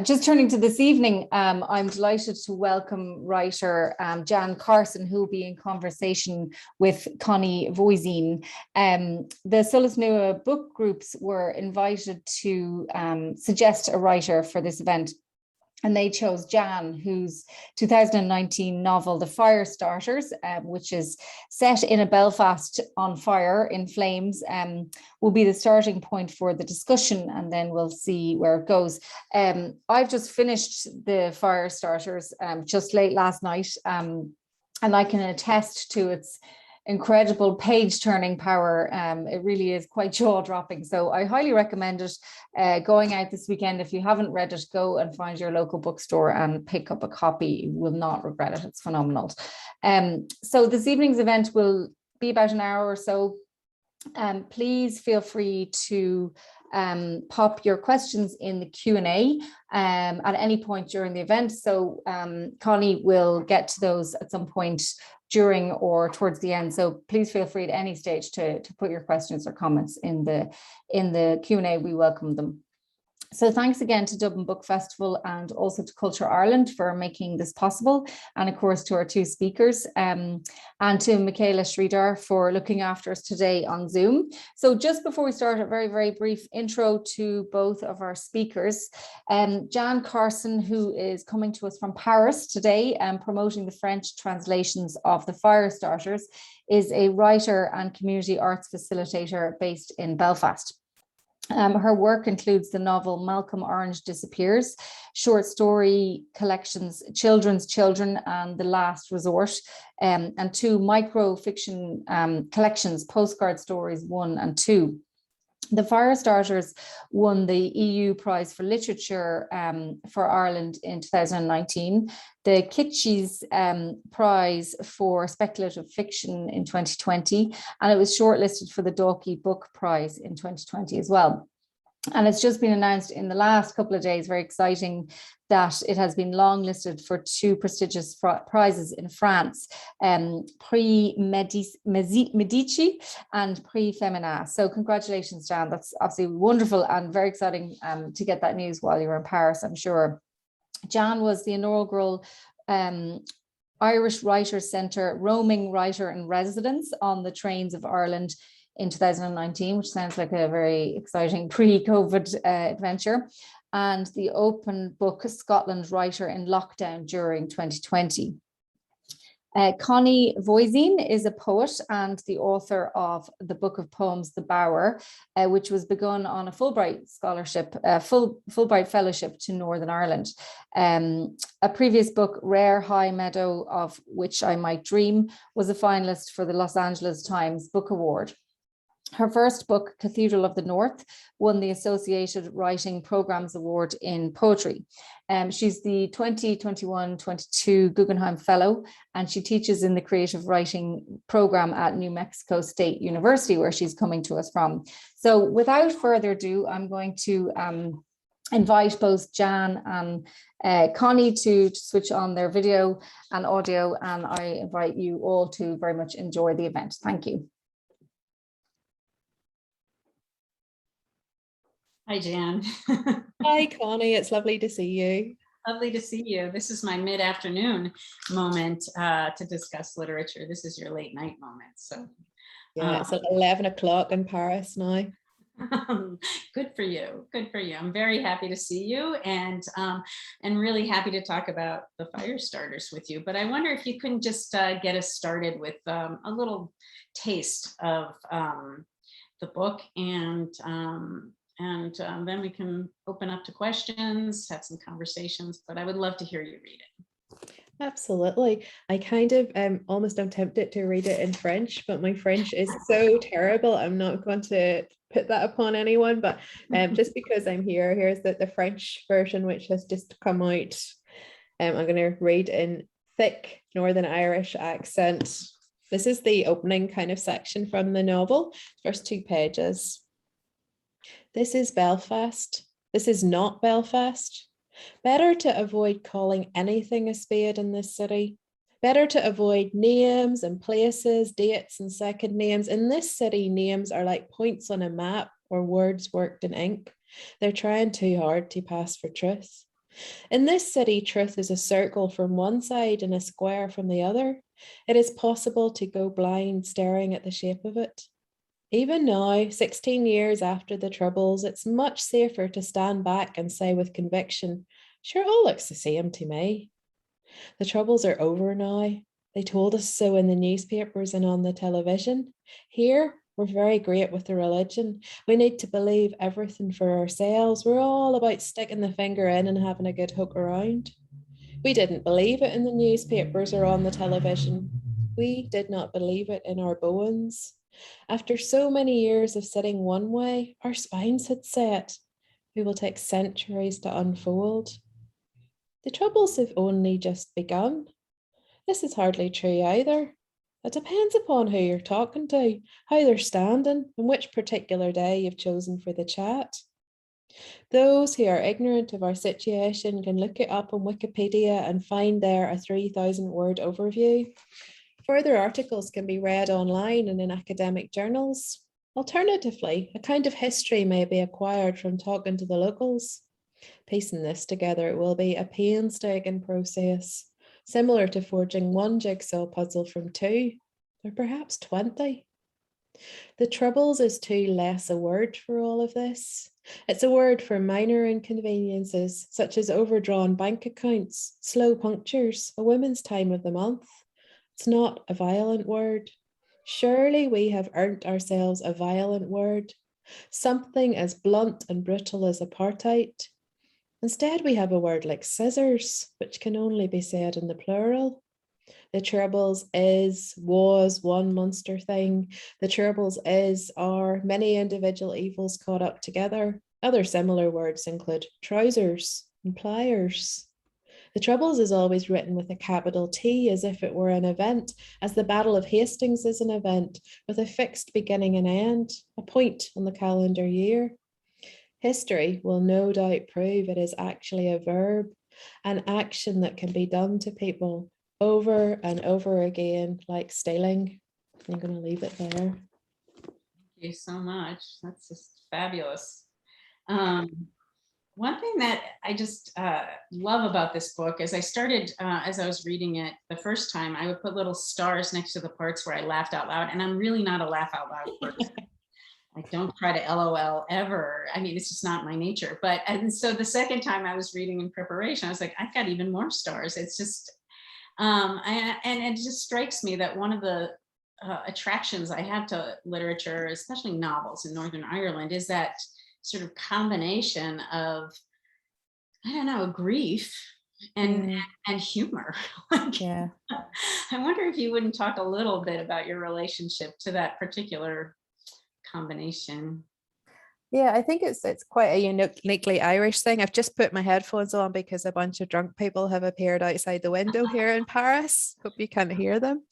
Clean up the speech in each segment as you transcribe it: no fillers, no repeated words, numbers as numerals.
Just turning to this evening, I'm delighted to welcome writer Jan Carson, who will be in conversation with Connie Voisine. The Solas Nua book groups were invited to suggest a writer for this event. And they chose Jan, whose 2019 novel, The Fire Starters, which is set in a Belfast on fire, in flames, will be the starting point for the discussion, and then we'll see where it goes. I've just finished The Fire Starters just late last night, and I can attest to its incredible page-turning power. It really is quite jaw-dropping. So I highly recommend it. Going out this weekend, if you haven't read it, go and find your local bookstore and pick up a copy. You will not regret it. It's phenomenal. So this evening's event will be about an hour or so. Please feel free to pop your questions in the Q&A at any point during the event. So Connie will get to those at some point during or towards the end. So please feel free at any stage to put your questions or comments in the Q&A. We welcome them. So thanks again to Dublin Book Festival and also to Culture Ireland for making this possible. And of course to our two speakers and to Michaela Sridhar for looking after us today on Zoom. So just before we start, a very, very brief intro to both of our speakers. Jan Carson, who is coming to us from Paris today and promoting the French translations of The Fire Starters, is a writer and community arts facilitator based in Belfast. Her work includes the novel Malcolm Orange Disappears, short story collections Children's Children and The Last Resort, and two micro-fiction collections, Postcard Stories 1 and 2. The Fire Starters won the EU Prize for Literature for Ireland in 2019, the Kitschy's Prize for Speculative Fiction in 2020, and it was shortlisted for the Dalkey Book Prize in 2020 as well. And it's just been announced in the last couple of days, very exciting, that it has been longlisted for two prestigious prizes in France, Prix Medici and Prix Femina. So congratulations, Jan. That's absolutely wonderful and very exciting to get that news while you were in Paris, I'm sure. Jan was the inaugural Irish Writers' Centre roaming writer in residence on the trains of Ireland in 2019, which sounds like a very exciting pre-COVID adventure, and the Open Book Scotland writer in lockdown during 2020. Connie Voisine is a poet and the author of the book of poems, The Bower, which was begun on a Fulbright scholarship, Fulbright fellowship to Northern Ireland. A previous book, Rare High Meadow, of Which I Might Dream, was a finalist for the Los Angeles Times Book Award. Her first book, Cathedral of the North, won the Associated Writing Programs Award in Poetry. She's the 2021-22 Guggenheim Fellow, and she teaches in the Creative Writing Program at New Mexico State University, where she's coming to us from. So without further ado, I'm going to invite both Jan and Connie to switch on their video and audio, and I invite you all to very much enjoy the event. Thank you. Hi, Jan. Hi, Connie. It's lovely to see you. Lovely to see you. This is my mid-afternoon moment to discuss literature. This is your late night moment. So yeah, it's like 11 o'clock in Paris now. Good for you. Good for you. I'm very happy to see you and really happy to talk about The Fire Starters with you. But I wonder if you can just get us started with a little taste of the book, and then we can open up to questions, have some conversations, but I would love to hear you read it. Absolutely. I kind of almost am tempted to read it in French, but my French is so terrible. I'm not going to put that upon anyone, but just because I'm here, here's the French version, which has just come out. I'm going to read in thick Northern Irish accent. This is the opening kind of section from the novel, first 2 pages. This is Belfast. This is not Belfast. Better to avoid calling anything a spade in this city. Better to avoid names and places, dates and second names. In this city, names are like points on a map or words worked in ink. They're trying too hard to pass for truth. In this city, truth is a circle from one side and a square from the other. It is possible to go blind staring at the shape of it. Even now, 16 years after the Troubles, it's much safer to stand back and say with conviction, sure, it all looks the same to me. The Troubles are over now. They told us so in the newspapers and on the television. Here, we're very great with the religion. We need to believe everything for ourselves. We're all about sticking the finger in and having a good hook around. We didn't believe it in the newspapers or on the television. We did not believe it in our bones. After so many years of sitting one way, our spines had set. We will take centuries to unfold. The Troubles have only just begun. This is hardly true either. It depends upon who you're talking to, how they're standing, and which particular day you've chosen for the chat. Those who are ignorant of our situation can look it up on Wikipedia and find there a 3,000-word overview. Further articles can be read online and in academic journals. Alternatively, a kind of history may be acquired from talking to the locals. Piecing this together will be a painstaking process, similar to forging one jigsaw puzzle from 2, or perhaps 20. The Troubles is too less a word for all of this. It's a word for minor inconveniences, such as overdrawn bank accounts, slow punctures, a women's time of the month. It's not a violent word. Surely we have earned ourselves a violent word, something as blunt and brutal as apartheid. Instead, we have a word like scissors, which can only be said in the plural. The Troubles was one monster thing. The Troubles are many individual evils caught up together. Other similar words include trousers and pliers. The Troubles is always written with a capital T as if it were an event, as the Battle of Hastings is an event with a fixed beginning and end, a point on the calendar year. History will no doubt prove it is actually a verb, an action that can be done to people over and over again, like stealing. I'm going to leave it there. Thank you so much. That's just fabulous. One thing that I just love about this book is I started, as I was reading it the first time, I would put little stars next to the parts where I laughed out loud, and I'm really not a laugh out loud person. I don't try to LOL ever. I mean, it's just not my nature. And so the second time I was reading in preparation, I was like, I've got even more stars. It's just, and it just strikes me that one of the attractions I have to literature, especially novels in Northern Ireland, is that sort of combination of, I don't know, grief and humor. Yeah. I wonder if you wouldn't talk a little bit about your relationship to that particular combination. Yeah, I think it's quite a uniquely Irish thing. I've just put my headphones on because a bunch of drunk people have appeared outside the window here in Paris. Hope you can't hear them.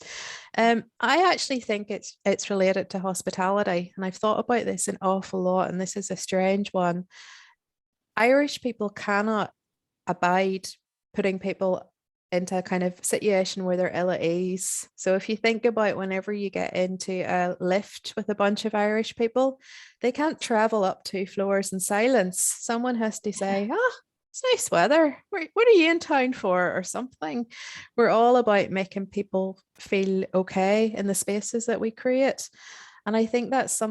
I actually think it's related to hospitality, and I've thought about this an awful lot, and this is a strange one. Irish people cannot abide putting people into a kind of situation where they're ill at ease. So if you think about whenever you get into a lift with a bunch of Irish people, they can't travel up 2 floors in silence. Someone has to say, it's nice weather. What are you in town for, or something? We're all about making people feel okay in the spaces that we create. And I think that's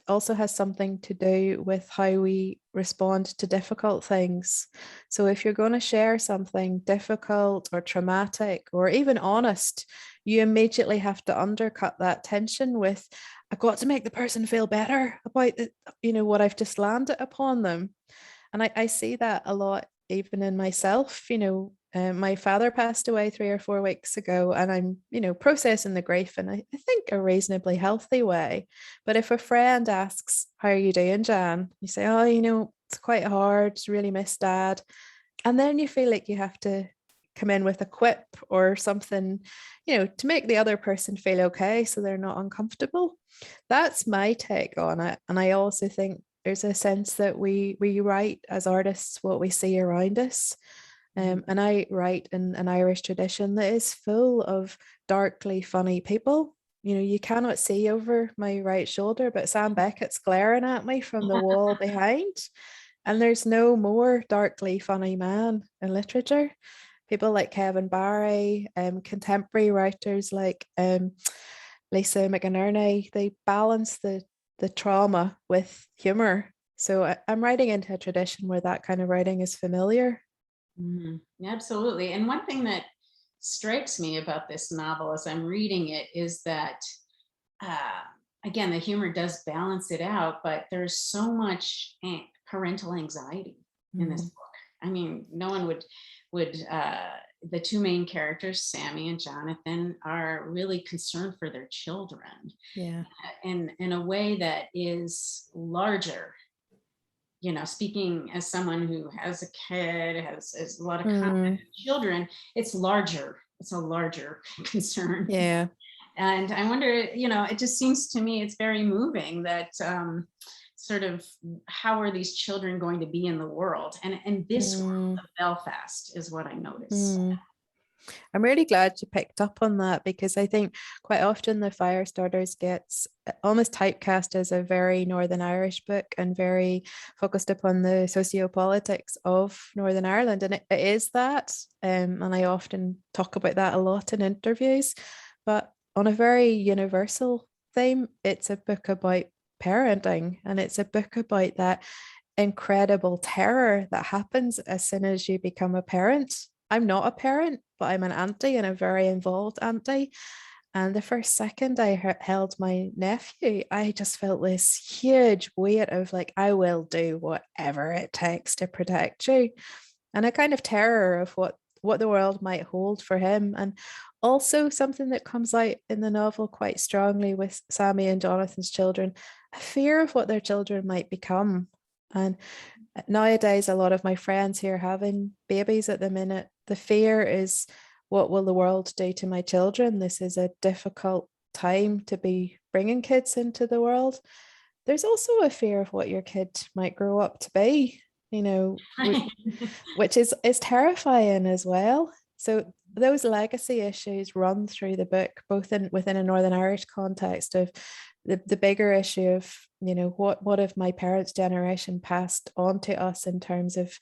also has something to do with how we respond to difficult things. So if you're going to share something difficult or traumatic or even honest, you immediately have to undercut that tension with, I've got to make the person feel better about what I've just landed upon them. And I see that a lot even in myself. My father passed away 3 or 4 weeks ago, and I'm, processing the grief in, I think, a reasonably healthy way. But if a friend asks, how are you doing, Jan? You say, it's quite hard, really miss Dad. And then you feel like you have to come in with a quip or something, to make the other person feel okay so they're not uncomfortable. That's my take on it. And I also think there's a sense that we write as artists what we see around us. And I write in an Irish tradition that is full of darkly funny people. you cannot see over my right shoulder, but Sam Beckett's glaring at me from the wall behind. And there's no more darkly funny man in literature. People like Kevin Barry, contemporary writers like Lisa McInerney, they balance the trauma with humor. So I'm writing into a tradition where that kind of writing is familiar. Absolutely. And one thing that strikes me about this novel as I'm reading it is that, again, the humor does balance it out, but there's so much parental anxiety in this book. I mean, no one would the two main characters, Sammy and Jonathan, are really concerned for their children. Yeah. In a way that is larger. Speaking as someone who has a kid, has a lot of confident children, it's larger. It's a larger concern. Yeah. And I wonder, it just seems to me it's very moving that sort of how are these children going to be in the world? And this world of Belfast is what I noticed. I'm really glad you picked up on that, because I think quite often the Firestarters gets almost typecast as a very Northern Irish book and very focused upon the sociopolitics of Northern Ireland. And it is that. And I often talk about that a lot in interviews. But on a very universal theme, it's a book about parenting, and it's a book about that incredible terror that happens as soon as you become a parent. I'm not a parent, but I'm an auntie, and a very involved auntie. And the first second I held my nephew, I just felt this huge weight of like, I will do whatever it takes to protect you. And a kind of terror of what the world might hold for him. And also something that comes out in the novel quite strongly with Sammy and Jonathan's children, a fear of what their children might become. And nowadays, a lot of my friends here having babies at the minute, the fear is, what will the world do to my children? This is a difficult time to be bringing kids into the world. There's also a fear of what your kid might grow up to be, which is terrifying as well. So those legacy issues run through the book, both within a Northern Irish context of the bigger issue of, what if my parents' generation passed on to us in terms of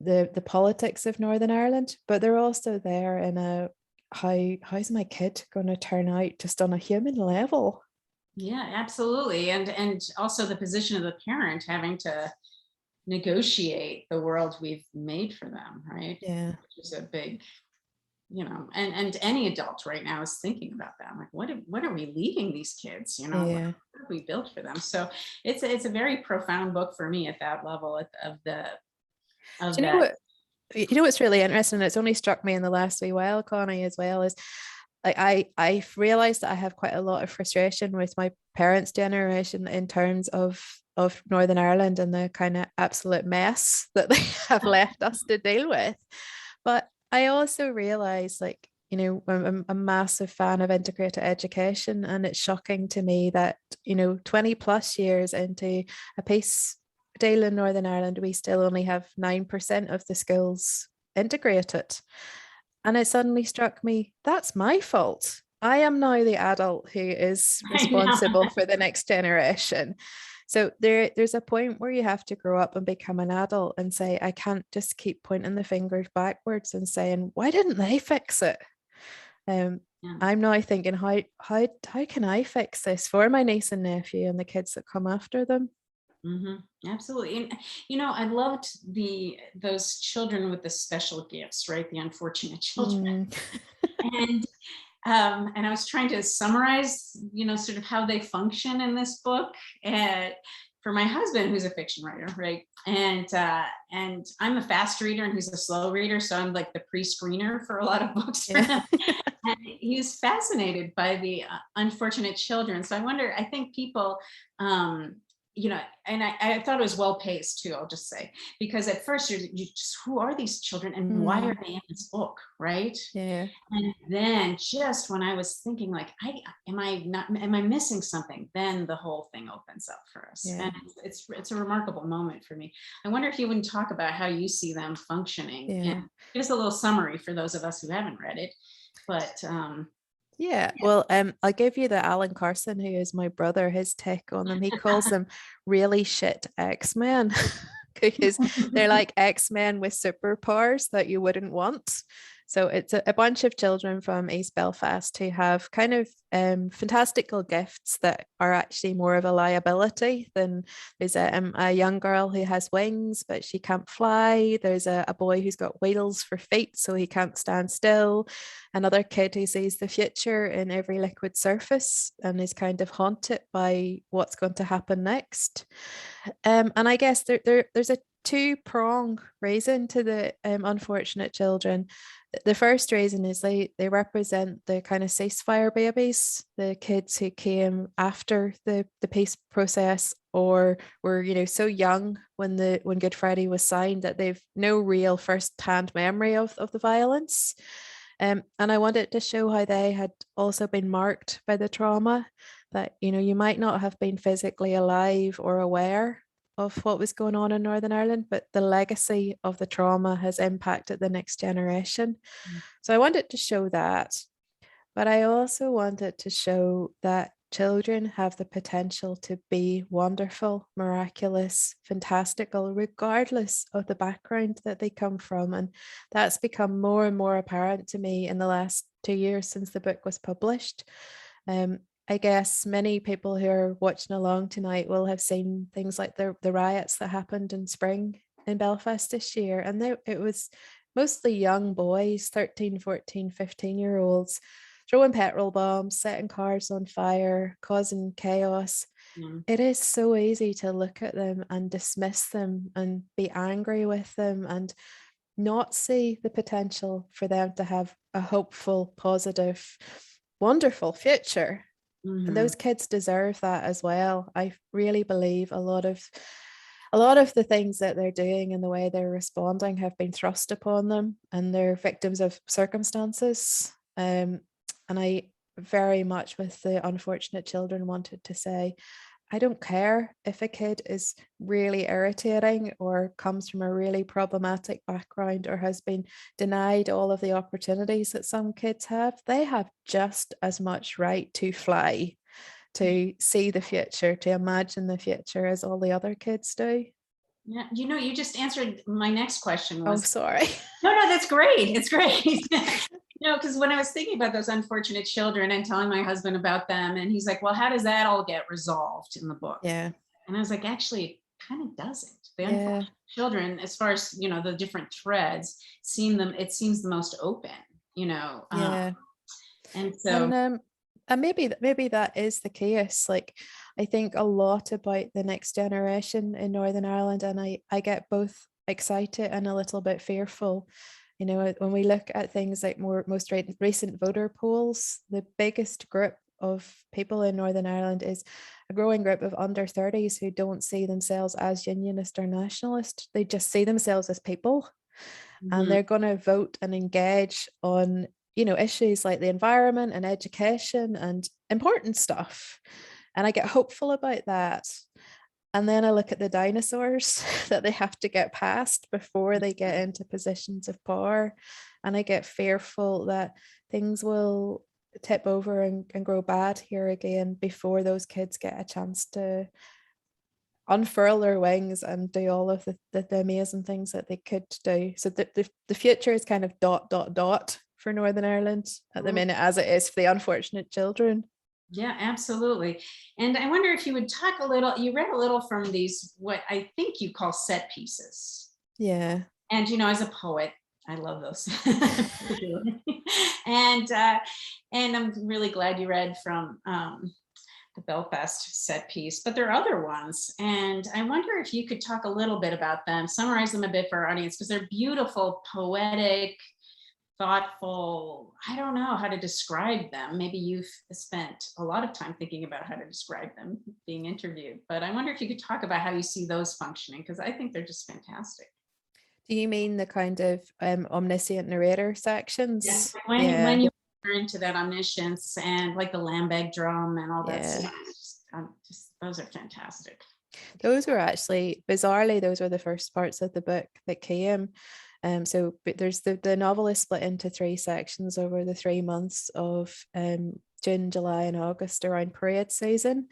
the politics of Northern Ireland, but they're also there in a how's my kid going to turn out just on a human level? Yeah, absolutely. And also the position of the parent having to negotiate the world we've made for them, right? Yeah. Which is a big, and any adult right now is thinking about that. I'm like, what are we leaving these kids? Yeah. What have we built for them? So it's a very profound book for me at that level of Do you know what's really interesting? It's only struck me in the last wee while, Connie, as well, is like I've realized that I have quite a lot of frustration with my parents' generation in terms of Northern Ireland and the kind of absolute mess that they have left us to deal with. But I also realize, like, I'm a massive fan of integrated education, and it's shocking to me that 20 plus years into a peace deal in Northern Ireland, we still only have 9% of the schools integrated. And it suddenly struck me, that's my fault. I am now the adult who is responsible for the next generation. So there's a point where you have to grow up and become an adult and say, I can't just keep pointing the fingers backwards and saying, why didn't they fix it? I'm now thinking, how can I fix this for my niece and nephew and the kids that come after them? Absolutely. And I loved those children with the special gifts, right? The unfortunate children. And I was trying to summarize, sort of how they function in this book. And for my husband, who's a fiction writer, right? And I'm a fast reader and he's a slow reader, so I'm like the pre-screener for a lot of books for him. And he's fascinated by the unfortunate children. So I think people, and I thought it was well paced too, I'll just say, because at first you just, who are these children and why are they in this book, right? Yeah. And then just when I was thinking like, am I missing something? Then the whole thing opens up for us. Yeah. And it's a remarkable moment for me. I wonder if you wouldn't talk about how you see them functioning. Yeah. And give us a little summary for those of us who haven't read it, but Yeah, well, I'll give you the Alan Carson, who is my brother, his take on them. He calls them really shit X-Men because they're like X-Men with superpowers that you wouldn't want. So it's a bunch of children from East Belfast who have kind of fantastical gifts that are actually more of a liability than there's a young girl who has wings, but she can't fly. There's a boy who's got wheels for feet, so he can't stand still. Another kid who sees the future in every liquid surface and is kind of haunted by what's going to happen next. And I guess there's a two-prong reason to the unfortunate children. The first reason is they represent the kind of ceasefire babies, the kids who came after the peace process or were, you know, so young when Good Friday was signed that they've no real first-hand memory of the violence. And I wanted to show how they had also been marked by the trauma, that, you know, you might not have been physically alive or aware of what was going on in Northern Ireland, but the legacy of the trauma has impacted the next generation. So I wanted to show that, but I also wanted to show that children have the potential to be wonderful, miraculous, fantastical, regardless of the background that they come from. And that's become more and more apparent to me in the last 2 years since the book was published. I guess many people who are watching along tonight will have seen things like the riots that happened in spring in Belfast this year. And it was mostly young boys, 13, 14, 15-year-olds, throwing petrol bombs, setting cars on fire, causing chaos. It is so easy to look at them and dismiss them and be angry with them and not see the potential for them to have a hopeful, positive, wonderful future. And those kids deserve that as well. I really believe a lot of the things that they're doing and the way they're responding have been thrust upon them, and they're victims of circumstances. And I very much, with the unfortunate children, wanted to say, I don't care if a kid is really irritating or comes from a really problematic background or has been denied all of the opportunities that some kids have. They have just as much right to fly, to see the future, to imagine the future as all the other kids do. Yeah, you know, you just answered my next question. Oh, sorry. No, that's great. It's great. No, because when I was thinking about those unfortunate children and telling my husband about them, and he's like, well, how does that all get resolved in the book? Yeah. And I was like, actually, it kind of doesn't. The Yeah. unfortunate children, as far as, you know, the different threads, it seems the most open, you know. Yeah. And so. And maybe that is the case. Like, I think a lot about the next generation in Northern Ireland, and I get both excited and a little bit fearful. You know, when we look at things like most recent voter polls, the biggest group of people in Northern Ireland is a growing group of under 30s who don't see themselves as unionist or nationalist. They just see themselves as people, and they're going to vote and engage on, you know, issues like the environment and education and important stuff. And I get hopeful about that. And then I look at the dinosaurs that they have to get past before they get into positions of power. And I get fearful that things will tip over and grow bad here again before those kids get a chance to unfurl their wings and do all of the amazing things that they could do. So the future is kind of ... for Northern Ireland at the minute, as it is for the unfortunate children. Yeah, absolutely. And I wonder if you would talk a little, you read a little from these, what I think you call set pieces. Yeah. And, you know, as a poet, I love those. And I'm really glad you read from the Belfast set piece, but there are other ones. And I wonder if you could talk a little bit about them, summarize them a bit for our audience, because they're beautiful, poetic, thoughtful. I don't know how to describe them. Maybe you've spent a lot of time thinking about how to describe them being interviewed, but I wonder if you could talk about how you see those functioning, because I think they're just fantastic. Do you mean the kind of omniscient narrator sections? Yes. When you enter into that omniscience and like the Lambeg drum and all that stuff, those are fantastic. Those were actually, bizarrely, those were the first parts of the book that came. But there's the novel is split into 3 sections over the 3 months of June, July, and August around parade season.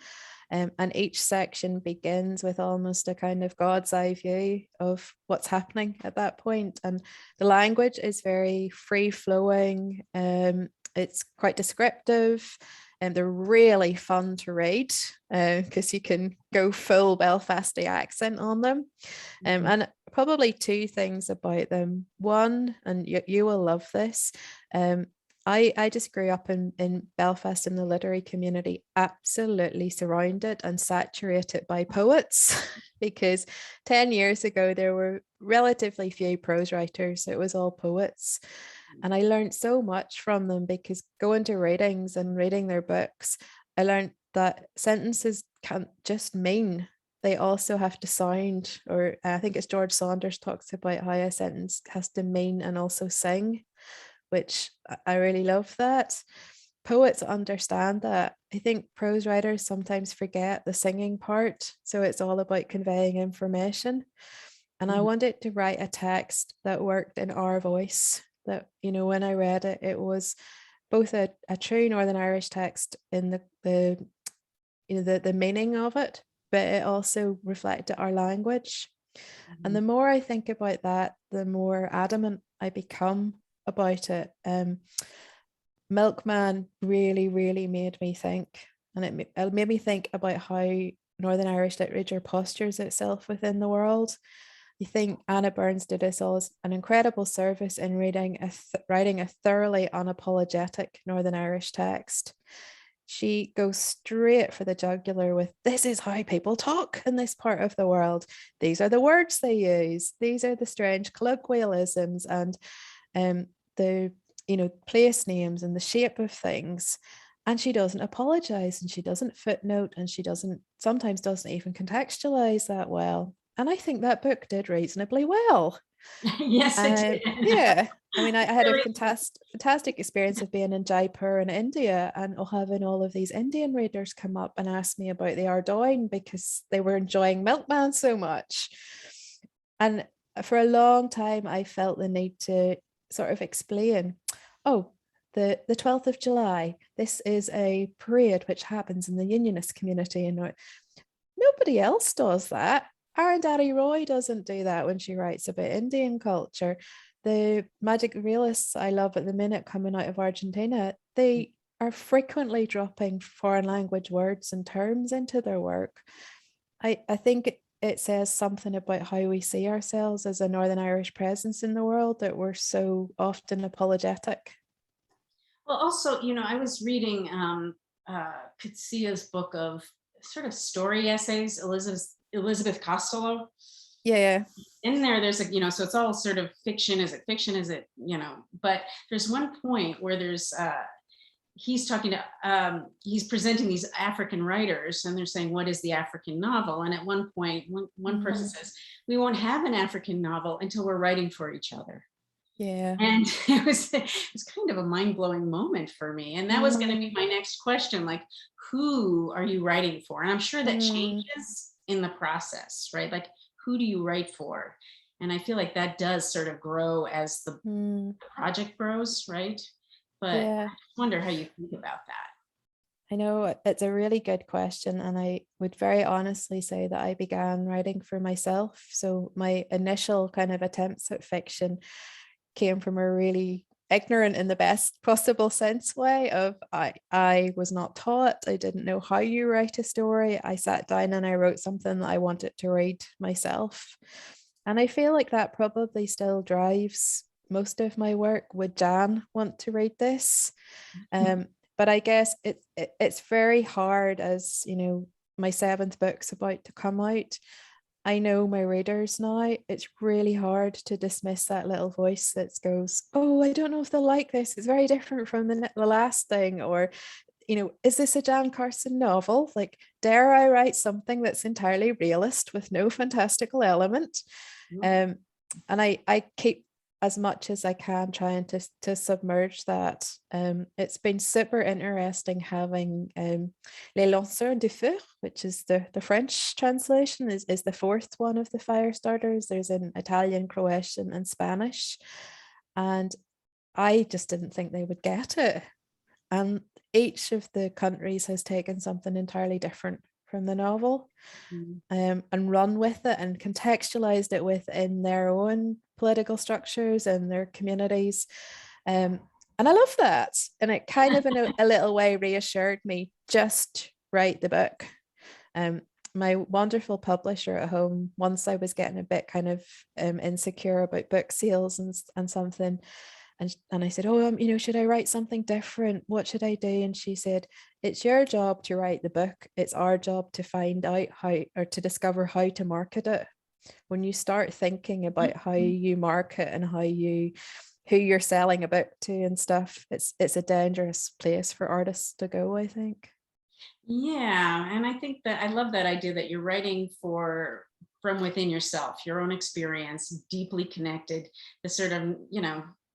And each section begins with almost a kind of God's eye view of what's happening at that point. And the language is very free flowing. It's quite descriptive, and they're really fun to read because you can go full Belfasty accent on them. And probably 2 things about them. One, and you will love this, I just grew up in Belfast in the literary community, absolutely surrounded and saturated by poets, because 10 years ago there were relatively few prose writers. It was all poets. And I learned so much from them, because going to readings and reading their books, I learned that sentences can't just mean, they also have to sound, or I think it's George Saunders talks about how a sentence has to mean and also sing, which I really love that. Poets understand that. I think prose writers sometimes forget the singing part. So it's all about conveying information. And I wanted to write a text that worked in our voice, that, you know, when I read it, it was both a true Northern Irish text in the meaning of it, but it also reflected our language. And the more I think about that, the more adamant I become about it. Milkman really, really made me think, and it made me think about how Northern Irish literature postures itself within the world. I think Anna Burns did us all an incredible service in writing a thoroughly unapologetic Northern Irish text. She goes straight for the jugular with, this is how people talk in this part of the world. These are the words they use. These are the strange colloquialisms and the place names and the shape of things. And she doesn't apologize, and she doesn't footnote, and she sometimes doesn't even contextualize that well. And I think that book did reasonably well. Yes, it did. Yeah. I mean, I had a fantastic experience of being in Jaipur in India, and having all of these Indian readers come up and ask me about the Ardoin because they were enjoying Milkman so much. And for a long time, I felt the need to sort of explain, the 12th of July, this is a parade which happens in the Unionist community. And nobody else does that. Arundhati Roy doesn't do that when she writes about Indian culture. The magic realists I love at the minute coming out of Argentina, they are frequently dropping foreign language words and terms into their work. I think it says something about how we see ourselves as a Northern Irish presence in the world, that we're so often apologetic. Well, also, I was reading Pitsia's book of sort of story essays, Elizabeth Costello. Yeah. In there's so it's all sort of fiction. Is it, but there's one point where there's, he's talking to, he's presenting these African writers, and they're saying, what is the African novel? And at one point, one person says, we won't have an African novel until we're writing for each other. Yeah. And it was kind of a mind-blowing moment for me. And that was going to be my next question, like, who are you writing for? And I'm sure that changes in the process, right? Like, who do you write for? And I feel like that does sort of grow as the project grows, right? But I wonder how you think about that. I know it's a really good question, and I would very honestly say that I began writing for myself. So my initial kind of attempts at fiction came from a really ignorant, in the best possible sense, way of I was not taught. I didn't know how you write a story. I sat down and I wrote something that I wanted to read myself. And I feel like that probably still drives most of my work. Would Jan want to read this? But I guess it's very hard, as my 7th book's about to come out. I know my readers now. It's really hard to dismiss that little voice that goes, oh, I don't know if they'll like this. It's very different from the last thing. Or, is this a Jan Carson novel? Like, dare I write something that's entirely realist with no fantastical element? And I keep as much as I can, trying to submerge that. It's been super interesting having Les Lanceurs du Feu, which is the French translation, is the fourth one of the fire starters. There's in Italian, Croatian, and Spanish. And I just didn't think they would get it. And each of the countries has taken something entirely different from the novel, and run with it and contextualized it within their own political structures and their communities. And I love that. And it kind of in a little way reassured me, just write the book. My wonderful publisher at home, once I was getting a bit kind of insecure about book sales and something, and I said, oh, should I write something different? What should I do? And she said, it's your job to write the book. It's our job to find out how, or to discover how to market it. When you start thinking about how you market and who you're selling a book to and stuff, it's a dangerous place for artists to go, I think. Yeah, and I think that I love that idea that you're writing from within yourself, your own experience, deeply connected, the sort of,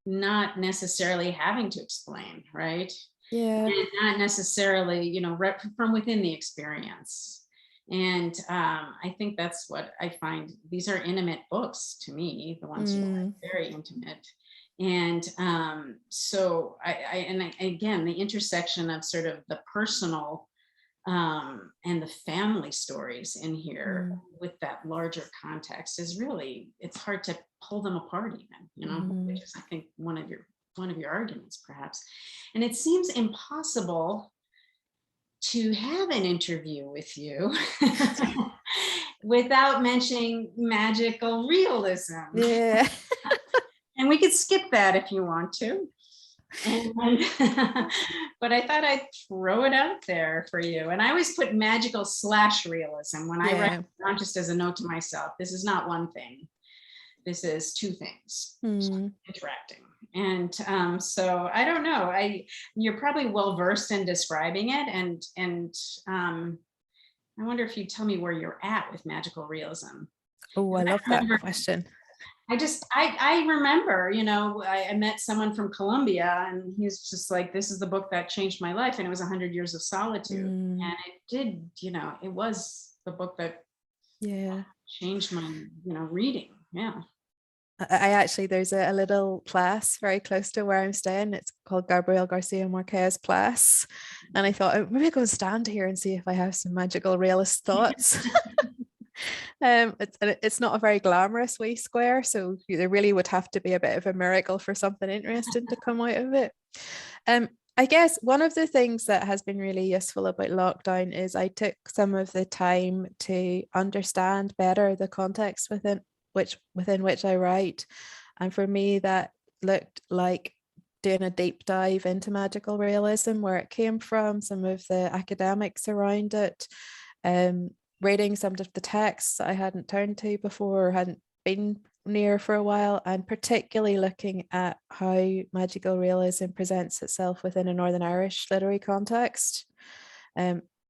not necessarily having to explain, right? Yeah. And not necessarily, from within the experience. And I think that's what I find. These are intimate books to me, the ones you are very intimate. And so again, the intersection of sort of the personal and the family stories in here with that larger context is really, it's hard to pull them apart even, which is, I think, one of your arguments perhaps. And it seems impossible to have an interview with you without mentioning magical realism. Yeah. And we could skip that if you want to. But I thought I'd throw it out there for you. And I always put magical / realism when I write, not just as a note to myself. This is not one thing. This is two things interacting. And so I don't know. You're probably well versed in describing it, and I wonder if you'd tell me where you're at with magical realism. Oh, I love that question. I remember, I met someone from Colombia, and he was just like, this is the book that changed my life. And it was 100 Years of Solitude. And it did, it was the book that changed my, reading. Yeah. I actually, there's a little class very close to where I'm staying. It's called Gabriel Garcia Marquez class. And I thought, oh, maybe I'll go stand here and see if I have some magical realist thoughts. It's not a very glamorous wee square, so there really would have to be a bit of a miracle for something interesting to come out of it. I guess one of the things that has been really useful about lockdown is I took some of the time to understand better the context within which I write, and for me that looked like doing a deep dive into magical realism, where it came from, some of the academics around it, reading some of the texts that I hadn't turned to before or hadn't been near for a while, and particularly looking at how magical realism presents itself within a Northern Irish literary context,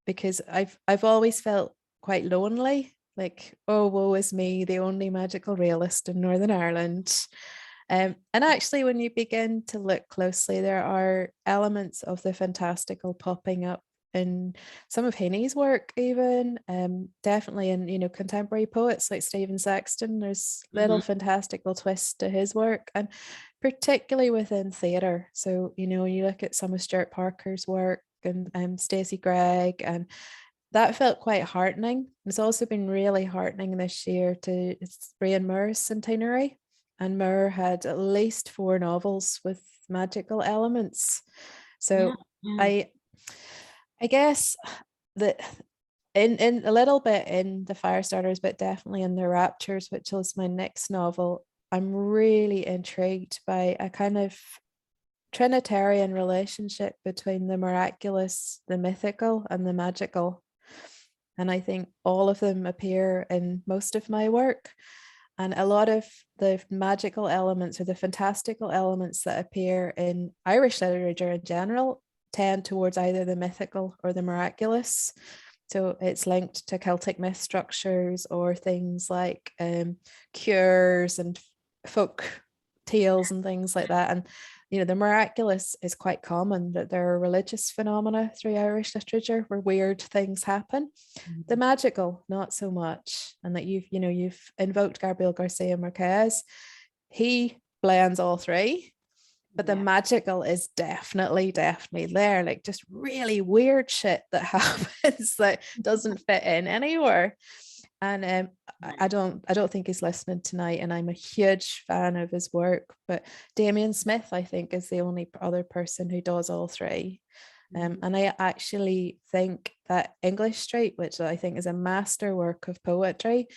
because I've always felt quite lonely, like, oh, woe is me, the only magical realist in Northern Ireland. And actually, when you begin to look closely, there are elements of the fantastical popping up in some of Heaney's work, even definitely in contemporary poets like Stephen Sexton. There's little fantastical twists to his work, and particularly within theatre. So when you look at some of Stuart Parker's work and Stacey Gregg, and that felt quite heartening. It's also been really heartening this year it's Brian Moore's centenary, and Moore had at least 4 novels with magical elements. So I guess that in a little bit in the Firestarters, but definitely in the Raptures, which is my next novel, I'm really intrigued by a kind of Trinitarian relationship between the miraculous, the mythical, and the magical. And I think all of them appear in most of my work. And a lot of the magical elements or the fantastical elements that appear in Irish literature in general tend towards either the mythical or the miraculous. So it's linked to Celtic myth structures or things like cures and folk tales and things like that. And the miraculous is quite common, that there are religious phenomena through Irish literature where weird things happen. The magical, not so much. And that you've invoked Gabriel Garcia Marquez. He blends all three, but the magical is definitely there, like just really weird shit that happens that doesn't fit in anywhere. And I don't think he's listening tonight, and I'm a huge fan of his work. But Damien Smith, I think, is the only other person who does all three. And I actually think that English Street, which I think is a masterwork of poetry,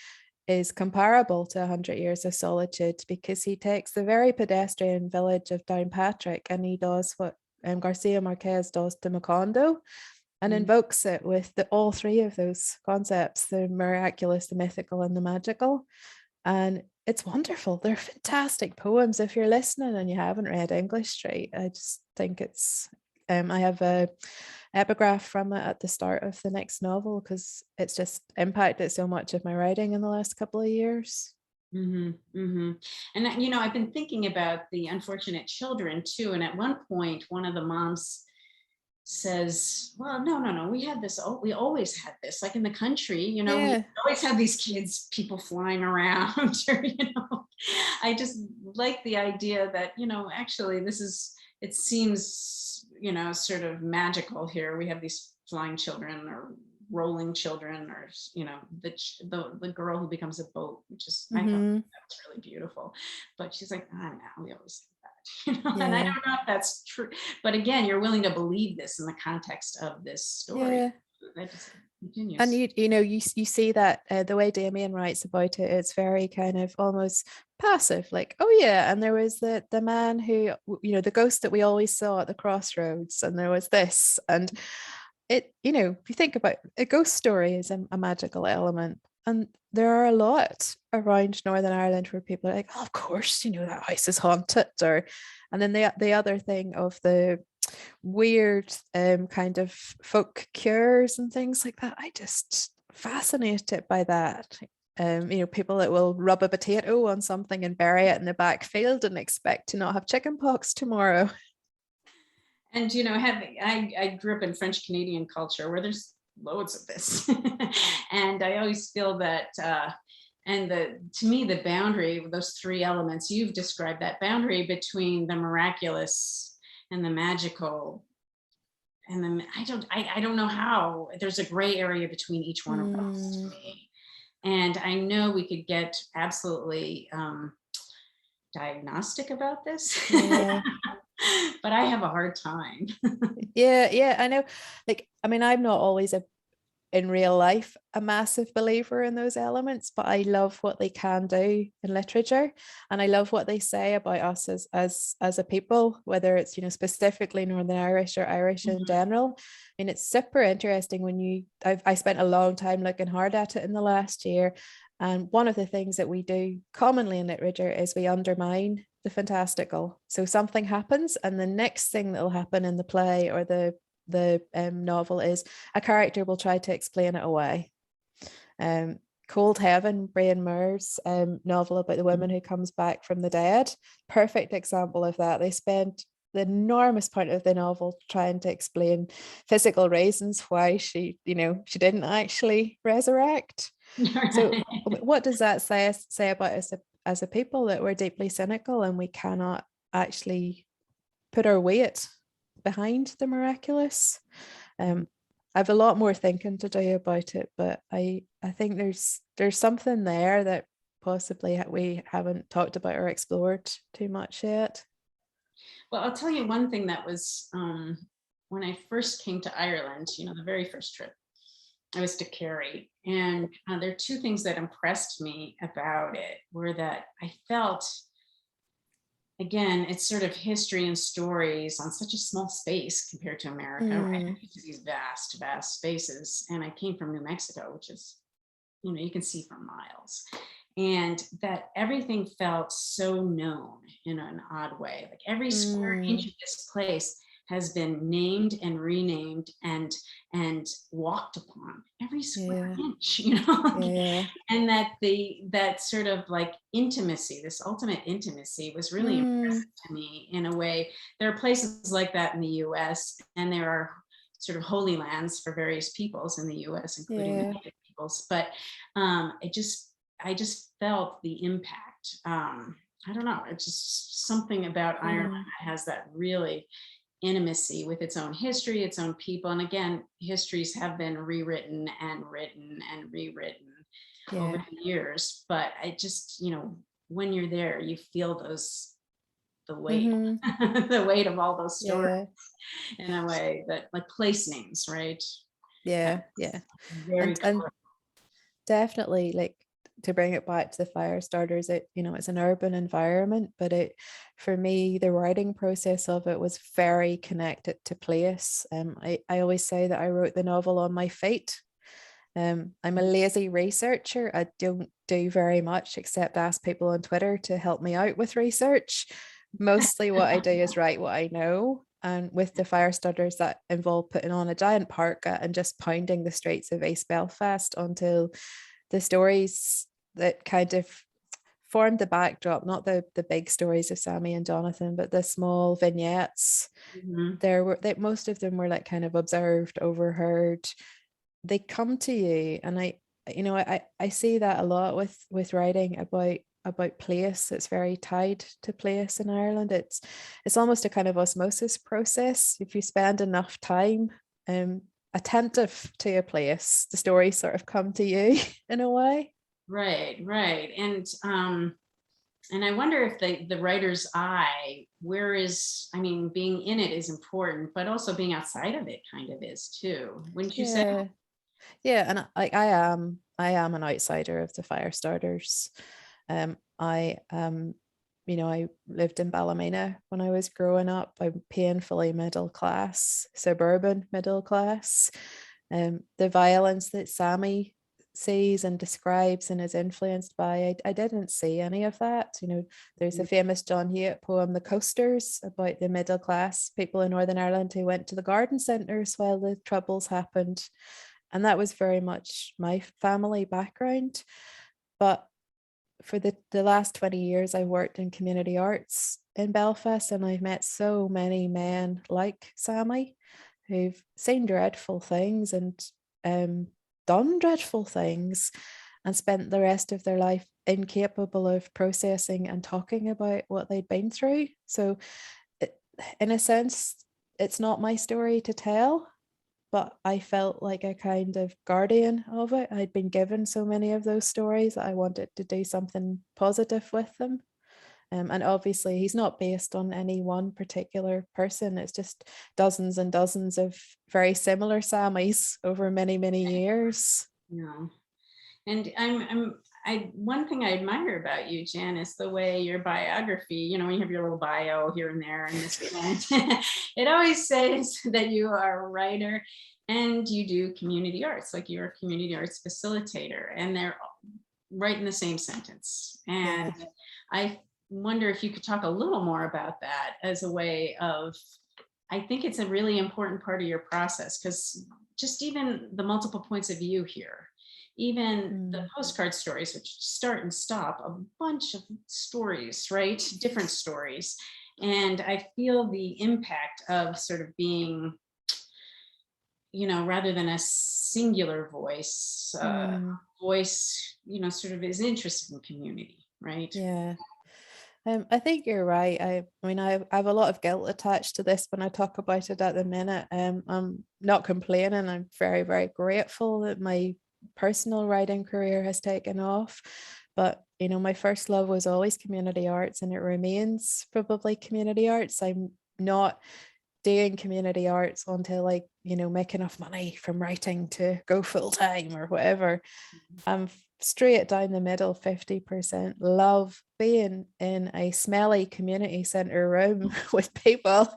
is comparable to 100 Years of Solitude, because he takes the very pedestrian village of Downpatrick and he does what Garcia Marquez does to Macondo, and invokes it with all three of those concepts, the miraculous, the mythical, and the magical. And it's wonderful. They're fantastic poems. If you're listening and you haven't read English Street, I just think it's I have a epigraph from it at the start of the next novel, because it's just impacted so much of my writing in the last couple of years. And I've been thinking about the unfortunate children too. And at one point, one of the moms says, well, no, we had this, we always had this, like in the country, we always have these kids, people flying around, or, I just like the idea that, actually it seems, sort of magical here. We have these flying children or rolling children, or, the girl who becomes a boat, which is, I thought that was really beautiful. But she's like, I don't know, we always have that, and I don't know if that's true. But again, you're willing to believe this in the context of this story. Yeah. That just continues. And you see that the way Damien writes about it, it's very kind of almost passive, like, oh yeah, and there was the man who, the ghost that we always saw at the crossroads, and there was this, and it, if you think about a ghost story is a magical element, and there are a lot around Northern Ireland where people are like, oh, of course, that house is haunted, and then the other thing of the weird kind of folk cures and things like that. I just fascinated by that. People that will rub a potato on something and bury it in the back field and expect to not have chicken pox tomorrow. And I grew up in French Canadian culture where there's loads of this, and I always feel that to me the boundary, those three elements you've described, that boundary between the miraculous and the magical, and then I don't know how, there's a gray area between each one of those to me. And I know we could get absolutely diagnostic about this, but I have a hard time. Yeah, I know. I'm not always in real life a massive believer in those elements, but I love what they can do in literature, and I love what they say about us as a people, whether it's specifically Northern Irish or Irish in general. It's super interesting when I spent a long time looking hard at it in the last year, and one of the things that we do commonly in literature is we undermine the fantastical. So something happens, and the next thing that will happen in the play or the novel is a character will try to explain it away. Cold Heaven, Brian Moore's novel about the woman who comes back from the dead, perfect example of that. They spent the enormous part of the novel trying to explain physical reasons why she didn't actually resurrect. So what does that say about us as a people, that we're deeply cynical and we cannot actually put our weight behind the miraculous? I've a lot more thinking to do about it, but I think there's something there that possibly we haven't talked about or explored too much yet. Well, I'll tell you one thing that was when I first came to Ireland, the very first trip, I was to Kerry, and there are two things that impressed me about it were that I felt, again, it's sort of history and stories on such a small space compared to America, right? These vast, vast spaces. And I came from New Mexico, which is, you can see for miles. And that everything felt so known in an odd way. Like every square inch of this place has been named and renamed and walked upon every square inch, you know. Yeah. And that sort of like intimacy, this ultimate intimacy, was really impressive to me in a way. There are places like that in the US, and there are sort of holy lands for various peoples in the US, including the Native peoples. But I just felt the impact. I don't know, it's just something about Ireland that has that really intimacy with its own history, its own people. And again, histories have been rewritten and written and rewritten over the years. But I just, you know, when you're there, you feel the weight, the weight of all those stories in a way, that like place names, right? Yeah. Very And definitely, like, to bring it back to the fire starters, it, you know, it's an urban environment, but it, for me, the writing process of it was very connected to place. I always say that I wrote the novel on my feet. I'm a lazy researcher. I don't do very much except ask people on Twitter to help me out with research. Mostly what I do is write what I know. And with the fire starters, that involved putting on a giant parka and just pounding the streets of East Belfast until the stories that kind of formed the backdrop, not the big stories of Sammy and Jonathan, but the small vignettes. There were, that most of them were like kind of observed, overheard. They come to you, and I see that a lot with writing about place. It's very tied to place in Ireland. It's almost a kind of osmosis process. If you spend enough time attentive to a place, the stories sort of come to you in a way. Right. And I wonder if the writer's eye, I mean, being in it is important, but also being outside of it kind of is too. Wouldn't you say? Yeah, and I am an outsider of the fire starters. I I lived in Ballymena when I was growing up. I'm painfully middle class, suburban middle class. The violence that Sammy sees and describes and is influenced by, I didn't see any of that. You know, there's a famous John Hewitt poem, The Coasters, about the middle class people in Northern Ireland who went to the garden centres while the Troubles happened. And that was very much my family background. But for the last 20 years, I worked in community arts in Belfast, and I've met so many men like Sammy who've seen dreadful things and done dreadful things and spent the rest of their life incapable of processing and talking about what they'd been through. So in a sense, it's not my story to tell, but I felt like a kind of guardian of it. I'd been given so many of those stories that I wanted to do something positive with them. And obviously he's not based on any one particular person. It's just dozens and dozens of very similar Sammys over many, many years. Yeah. And one thing I admire about you, Jan, is the way your biography, you know, when you have your little bio here and there and this event, it always says that you are a writer and you do community arts, like you're a community arts facilitator, and they're right in the same sentence. And I wonder if you could talk a little more about that as a way of, I think it's a really important part of your process, because just even the multiple points of view here, even the postcard stories, which start and stop a bunch of stories, right? Different stories. And I feel the impact of sort of being, you know, rather than a singular voice, voice, you know, sort of is interested in community, right? Yeah. I think you're right. I mean, I have a lot of guilt attached to this when I talk about it at the minute. I'm not complaining. I'm very, very grateful that my personal writing career has taken off. But, you know, my first love was always community arts, and it remains probably community arts. I'm not doing community arts until, like, you know, make enough money from writing to go full time or whatever. I'm straight down the middle, 50% love being in a smelly community centre room with people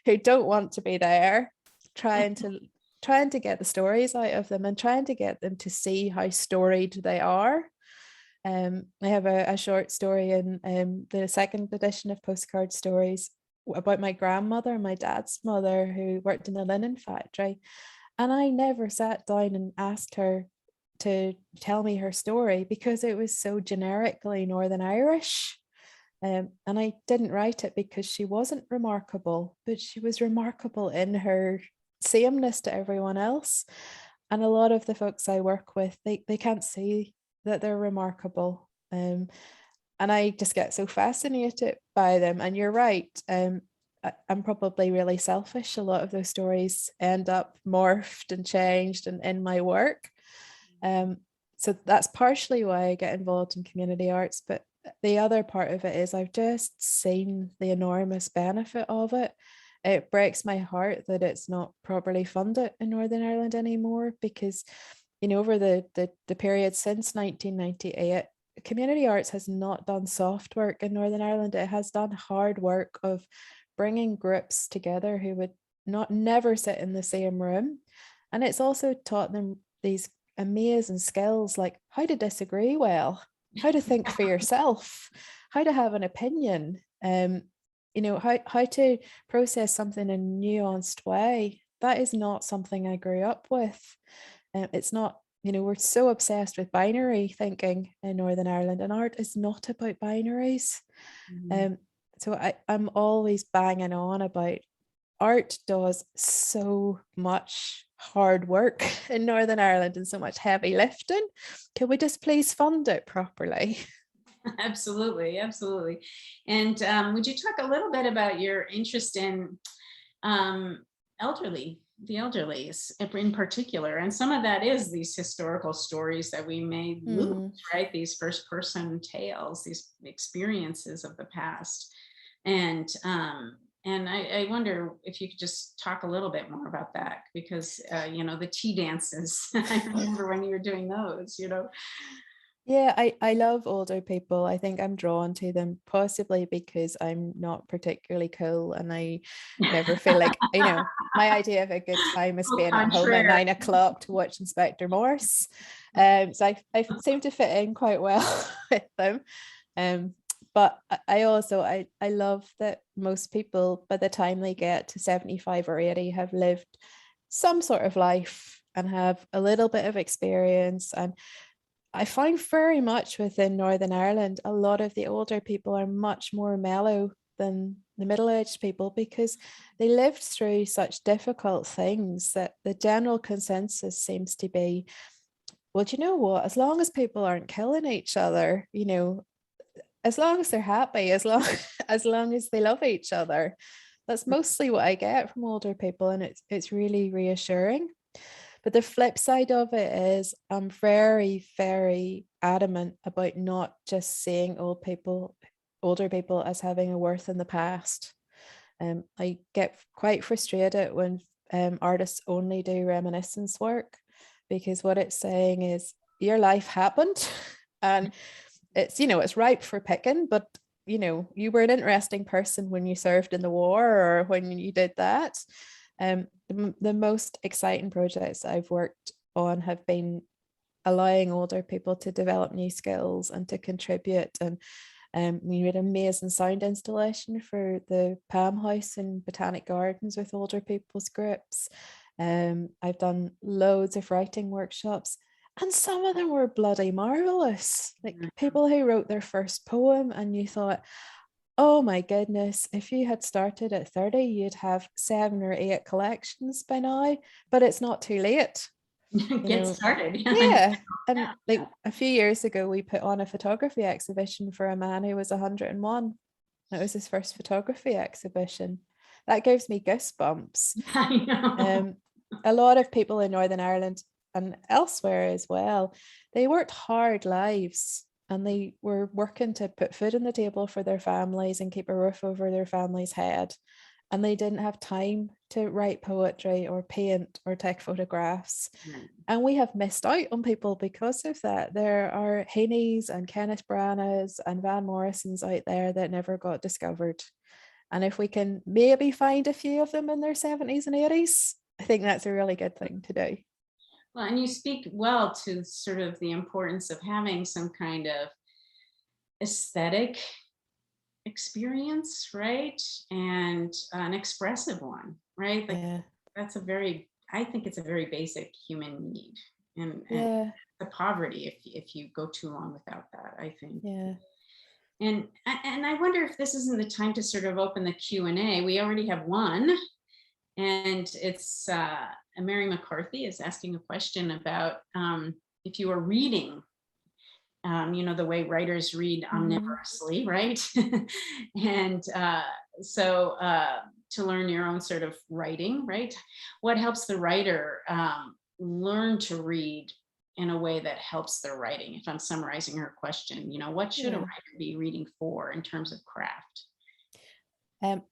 who don't want to be there, trying to get the stories out of them and trying to get them to see how storied they are. I have a short story in the second edition of Postcard Stories about my grandmother, my dad's mother, who worked in a linen factory. And I never sat down and asked her to tell me her story because it was so generically Northern Irish. And I didn't write it because she wasn't remarkable, but she was remarkable in her sameness to everyone else. And a lot of the folks I work with, they can't see that they're remarkable. And I just get so fascinated by them. And you're right. I'm probably really selfish. A lot of those stories end up morphed and changed in my work. So that's partially why I get involved in community arts. But the other part of it is I've just seen the enormous benefit of it. It breaks my heart that it's not properly funded in Northern Ireland anymore, because, you know, over the period since 1998, community arts has not done soft work in Northern Ireland. It has done hard work of bringing groups together who would never sit in the same room. And it's also taught them these amazing skills like how to disagree well, how to think for yourself, how to have an opinion, you know, how to process something in a nuanced way. That is not something I grew up with. It's not, you know, we're so obsessed with binary thinking in Northern Ireland, and art is not about binaries. So I'm always banging on about art does so much hard work in Northern Ireland and so much heavy lifting. Can we just please fund it properly? Absolutely, absolutely. And would you talk a little bit about your interest in the elderlies in particular? And some of that is these historical stories that we may lose, right? These first person tales, these experiences of the past. And I wonder if you could just talk a little bit more about that, because, you know, the tea dances, I remember when you were doing those, you know. Yeah, I love older people. I think I'm drawn to them possibly because I'm not particularly cool, and I never feel like, you know, my idea of a good time is being at home at 9 o'clock to watch Inspector Morse. So I seem to fit in quite well with them. But I also love that most people, by the time they get to 75 or 80, have lived some sort of life and have a little bit of experience. And I find very much within Northern Ireland, a lot of the older people are much more mellow than the middle-aged people, because they lived through such difficult things that the general consensus seems to be, well, do you know what? As long as people aren't killing each other, you know, as long as they're happy, as long as they love each other, that's mostly what I get from older people, and it's really reassuring. But the flip side of it is I'm very, very adamant about not just seeing older people as having a worth in the past. I get quite frustrated when artists only do reminiscence work, because what it's saying is your life happened and it's, you know, it's ripe for picking, but you know, you were an interesting person when you served in the war or when you did that. The most exciting projects I've worked on have been allowing older people to develop new skills and to contribute. And we made an amazing sound installation for the Palm House in Botanic Gardens with older people's groups. I've done loads of writing workshops, and some of them were bloody marvelous. Like people who wrote their first poem and you thought, oh my goodness, if you had started at 30, you'd have 7 or 8 collections by now, but it's not too late. Get started. Yeah. And like a few years ago, we put on a photography exhibition for a man who was 101. It was his first photography exhibition. That gives me goosebumps. I know. A lot of people in Northern Ireland and elsewhere as well, they worked hard lives, and they were working to put food on the table for their families and keep a roof over their family's head. And they didn't have time to write poetry or paint or take photographs. And we have missed out on people because of that. There are Heaney's and Kenneth Branagh's and Van Morrison's out there that never got discovered. And if we can maybe find a few of them in their 70s and 80s, I think that's a really good thing to do. Well, and you speak well to sort of the importance of having some kind of aesthetic experience, right? And an expressive one, right? Like Yeah. that's I think it's a very basic human need. And Yeah. the poverty if you go too long without that, I think. Yeah. And I wonder if this isn't the time to sort of open the Q&A. We already have one, and it's Mary McCarthy is asking a question about if you are reading, the way writers read omnivorously, right? And so to learn your own sort of writing, right? What helps the writer learn to read in a way that helps their writing? If I'm summarizing her question, what should a writer be reading for in terms of craft?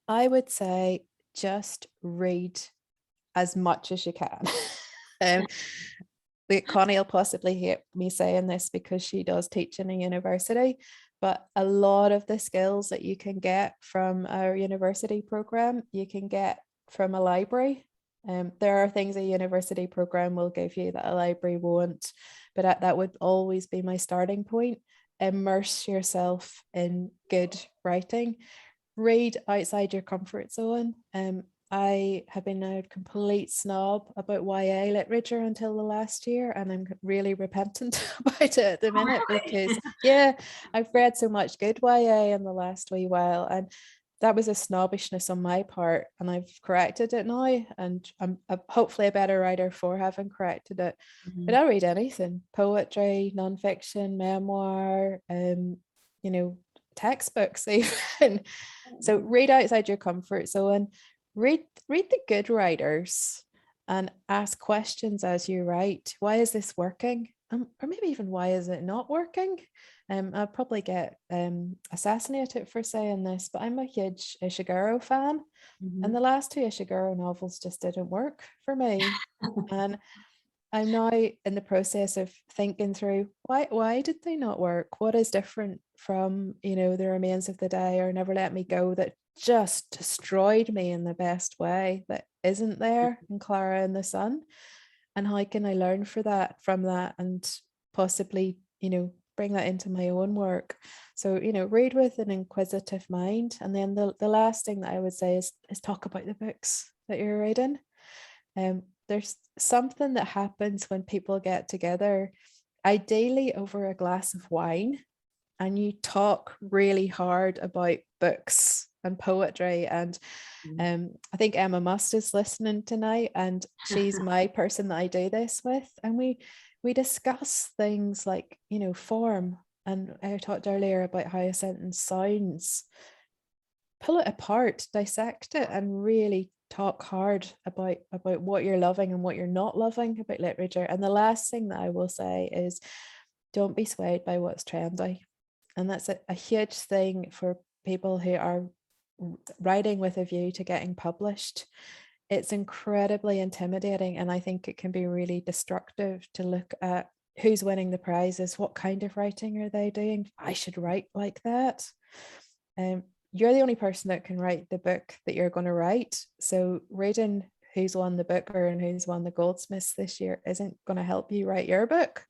I would say just read as much as you can. Connie will possibly hate me saying this because she does teach in a university, but a lot of the skills that you can get from our university program, you can get from a library. There are things a university program will give you that a library won't, but that would always be my starting point. Immerse yourself in good writing. Read outside your comfort zone. I have been a complete snob about YA literature until the last year, and I'm really repentant about it at the minute because I've read so much good YA in the last wee while, and that was a snobbishness on my part, and I've corrected it now, and I'm hopefully a better writer for having corrected it. But I'll read anything: poetry, nonfiction, memoir, textbooks even. So read outside your comfort zone. Read the good writers and ask questions as you write. Why is this working? Or maybe even why is it not working? I'll probably get assassinated for saying this, but I'm a huge Ishiguro fan. And the last two Ishiguro novels just didn't work for me. And I'm now in the process of thinking through why did they not work? What is different from, The Remains of the Day or Never Let Me Go that just destroyed me in the best way that isn't there in Clara and the Sun? And how can I learn from that and possibly, bring that into my own work? So, read with an inquisitive mind. And then the last thing that I would say is talk about the books that you're reading. There's something that happens when people get together, ideally over a glass of wine, and you talk really hard about books and poetry. And I think Emma Must is listening tonight, and she's my person that I do this with. And we discuss things like, form. And I talked earlier about how a sentence sounds. Pull it apart, dissect it, and really talk hard about what you're loving and what you're not loving about literature. And the last thing that I will say is don't be swayed by what's trendy. And that's a huge thing for people who are writing with a view to getting published. It's incredibly intimidating, and I think it can be really destructive to look at who's winning the prizes, what kind of writing are they doing. I should write like that. You're the only person that can write the book that you're going to write. So reading who's won the Booker and who's won the Goldsmiths this year isn't going to help you write your book.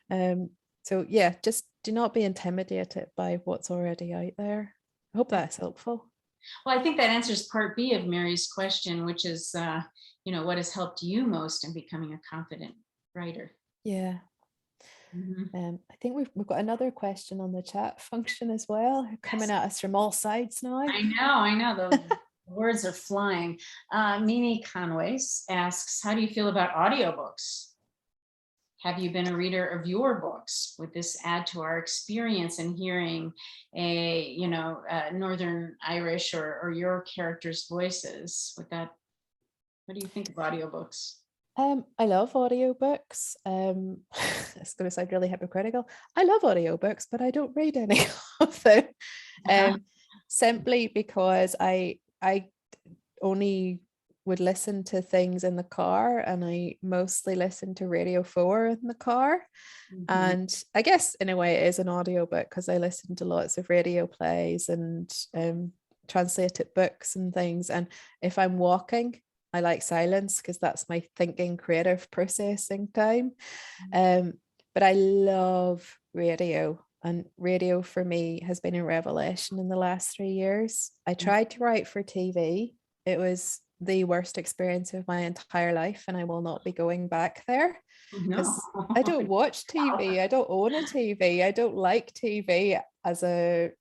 So yeah, just do not be intimidated by what's already out there. I hope that's helpful. Well, I think that answers part B of Mary's question, which is, what has helped you most in becoming a confident writer? Yeah. I think we've got another question on the chat function as well, coming at us from all sides now. I know. The words are flying. Mimi Conway asks, how do you feel about audiobooks? Have you been a reader of your books? Would this add to our experience in hearing a Northern Irish or your characters' voices? What do you think of audiobooks? I love audiobooks. It's going to sound really hypocritical. I love audiobooks, but I don't read any of them. Simply because I only would listen to things in the car, and I mostly listen to Radio 4 in the car. And I guess in a way it is an audiobook because I listen to lots of radio plays and translated books and things. And if I'm walking, I like silence because that's my thinking, creative processing time. But I love radio. And radio for me has been a revelation in the last 3 years. I tried to write for TV. It was the worst experience of my entire life, and I will not be going back there because I don't watch TV. I don't own a TV. I don't like TV as a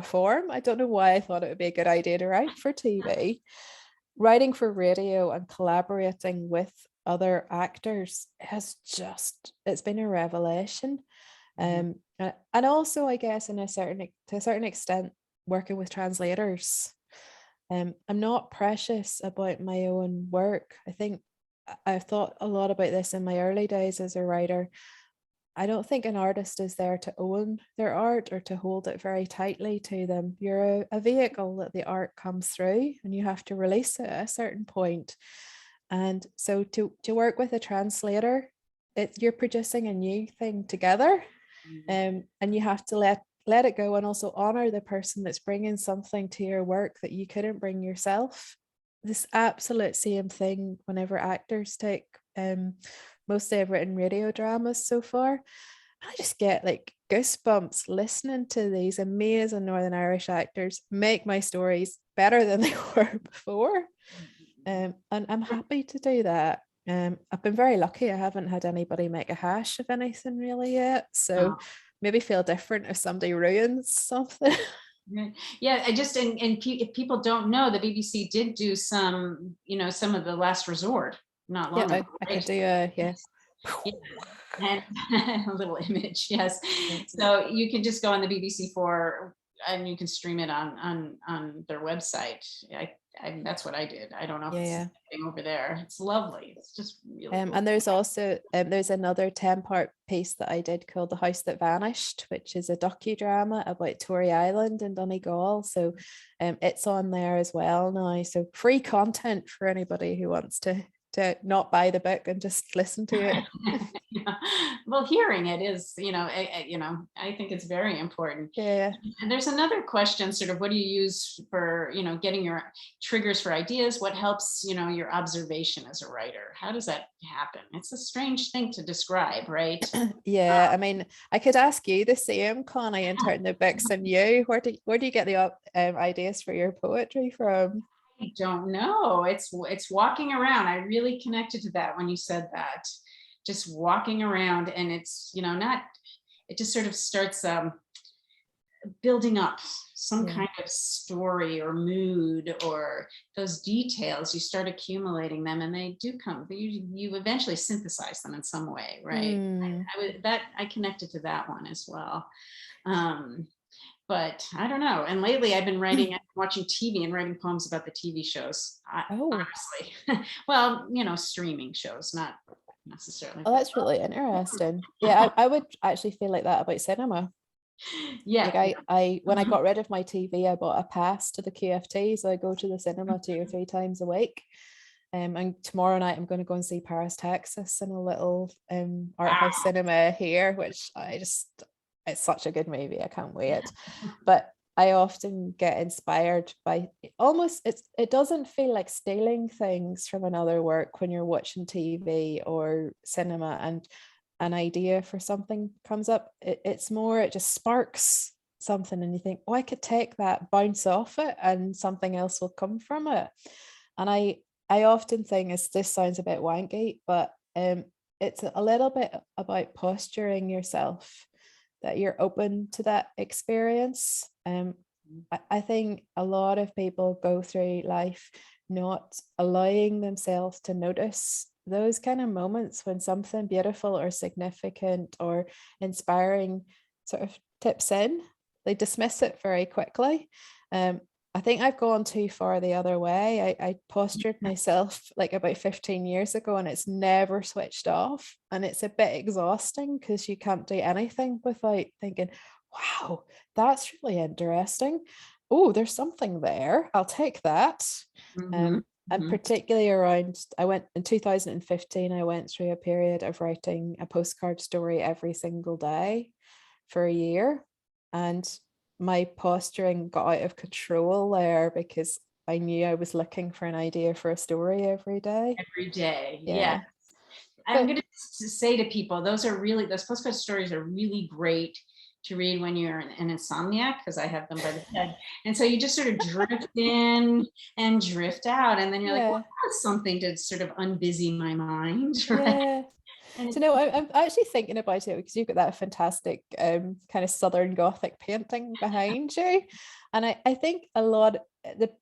form. I don't know why I thought it would be a good idea to write for TV. Writing for radio and collaborating with other actors it's been a revelation. And also, I guess, to a certain extent, working with translators. I'm not precious about my own work. I think I've thought a lot about this in my early days as a writer. I don't think an artist is there to own their art or to hold it very tightly to them. You're a vehicle that the art comes through, and you have to release it at a certain point. And so to work with a translator, you're producing a new thing together. And you have to let it go, and also honor the person that's bringing something to your work that you couldn't bring yourself. This absolute same thing whenever actors take, mostly I've written radio dramas so far, I just get like goosebumps listening to these amazing Northern Irish actors make my stories better than they were before. And I'm happy to do that. I've been very lucky. I haven't had anybody make a hash of anything really yet. So maybe feel different if somebody ruins something. Yeah, if people don't know, the BBC did do some of The Last Resort not long ago. I could do a and a little image, yes. So you can just go on the BBC and you can stream it on their website. That's what I did. I don't know if it's anything over there. It's lovely. It's just really cool. And there's also there's another 10-part piece that I did called The House That Vanished, which is a docudrama about Tory Island in Donegal. So it's on there as well now. So free content for anybody who wants to not buy the book and just listen to it. Well, hearing it is, I think it's very important. Yeah. And there's another question, sort of, what do you use for, getting your triggers for ideas? What helps, your observation as a writer? How does that happen? It's a strange thing to describe, right? Yeah, I mean, I could ask you the same, Connie, in terms of books, and you, where do you get the ideas for your poetry from? I don't know. It's walking around. I really connected to that when you said that. Just walking around, and it's it just sort of starts building up some kind of story or mood, or those details. You start accumulating them, and they do come. You eventually synthesize them in some way, right? I connected to that one as well. But I don't know. And lately I've been watching TV and writing poems about the TV shows. Honestly. Well, streaming shows, not necessarily. Oh, that's really interesting. Yeah, I would actually feel like that about cinema. Yeah. Like I when I got rid of my TV, I bought a pass to the QFT, so I go to the cinema 2 or 3 times a week. And tomorrow night I'm going to go and see Paris, Texas, in a little art house cinema here, which it's such a good movie. I can't wait. But I often get inspired by it doesn't feel like stealing things from another work when you're watching TV or cinema and an idea for something comes up. It's more, it just sparks something and you think, oh, I could take that, bounce off it, and something else will come from it. And I often think this sounds a bit wanky, but it's a little bit about posturing yourself, that you're open to that experience. I think a lot of people go through life not allowing themselves to notice those kind of moments when something beautiful or significant or inspiring sort of tips in. They dismiss it very quickly. I think I've gone too far the other way. I postured myself like about 15 years ago, and it's never switched off. And it's a bit exhausting because you can't do anything without thinking, wow, that's really interesting. Oh, there's something there. I'll take that. And particularly I went in 2015, I went through a period of writing a postcard story every single day for a year. And my posturing got out of control there because I knew I was looking for an idea for a story every day. Yeah. I'm going to say to people, those postcard stories are really great to read when you're an insomniac, because I have them by the bed. And so you just sort of drift in and drift out. And then you're like, well, that's something to sort of unbusy my mind. Right? Yeah. And So no, I'm actually thinking about it because you've got that fantastic kind of Southern Gothic painting behind you. And I think